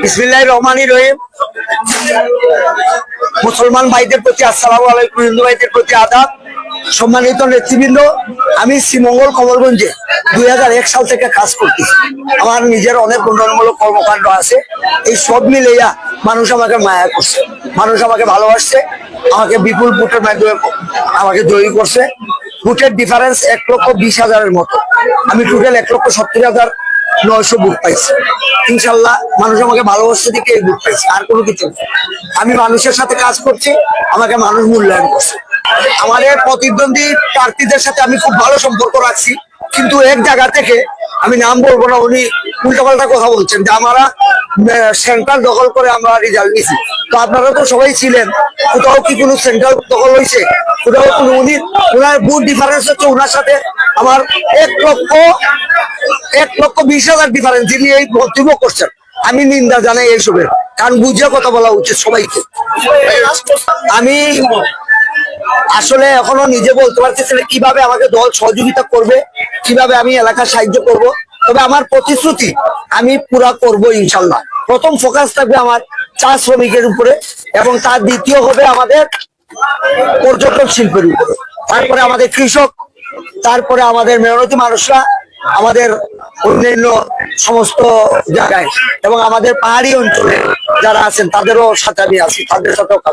বিসমিল্লাহির রহমানির রহিম। মুসলমান ভাইদের প্রতি আসসালামু আলাইকুম, হিন্দু ভাইদের প্রতি আদাব। সম্মানিত নেতৃবৃন্দ, আমি শ্রীমঙ্গল কমলগঞ্জে 2001 সাল থেকে কাজ করতেছি। আমার নিজের অনেক উন্নয়নমূলক কর্মকাণ্ড আছে। এই সব মিলেইয়া মানুষ আমাকে মায়া করছে, মানুষ আমাকে ভালোবাসছে, আমাকে বিপুল ভোটের মাধ্যমে আমাকে জয়ী করছে। ভোটের ডিফারেন্স 1,20,000-এর মতো। আমি টোটাল 1,70,900 ভোট পাইছি। ইনশাল্লাহ মানুষ আমাকে ভালোবাসছে দিকে এই ভোট পাইছি, আর কোনো কিছু না। আমি মানুষের সাথে কাজ করছি, আমাকে মানুষ মূল্যায়ন করছে। আমাদের প্রতিদ্বন্দ্বী প্রার্থীদের সাথে আমি খুব ভালো সম্পর্ক রাখছি, কিন্তু এক জায়গা থেকে আমি নাম বলবো না, উনি উল্টাপাল্টা কথা বলছেন যে আমরা সেন্ট্রাল দখল করে আমরা রেজাল্ট নিয়েছি। তো আপনারা তো সবাই ছিলেন, কোথাও কি কোনো সেন্ট্রাল দখল হয়েছে? কোথাও কোনো ওনার ভোট ডিফারেন্স হচ্ছে ওনার সাথে আমার 1,20,000 ডিফারেন্স। যিনি এই বক্তব্য করছেন, আমি নিন্দা জানাই এইসবের, কারণ বুঝিয়ে কথা বলা উচিত সবাইকে। আমি আসলে এখনো নিজে বলতে পারতেছি না কিভাবে আমাকে দল সহযোগিতা করবে, কিভাবে আমি এলাকার সাহায্য করব। তবে আমার প্রতিশ্রুতি আমি পুরা করব ইনশাল্লাহ। প্রথম ফোকাস থাকবে আমার চা শ্রমিকের উপরে, এবং তার দ্বিতীয় হবে আমাদের পর্যটন শিল্পের উপরে, তারপরে আমাদের কৃষক, তারপরে আমাদের মেহনতি মানুষরা, আমাদের অন্যান্য সমস্ত জায়গায়, এবং আমাদের পাহাড়ি অঞ্চলে যারা আছেন তাদেরও সাথে আমি আছি, তাদের সাথেও কাজ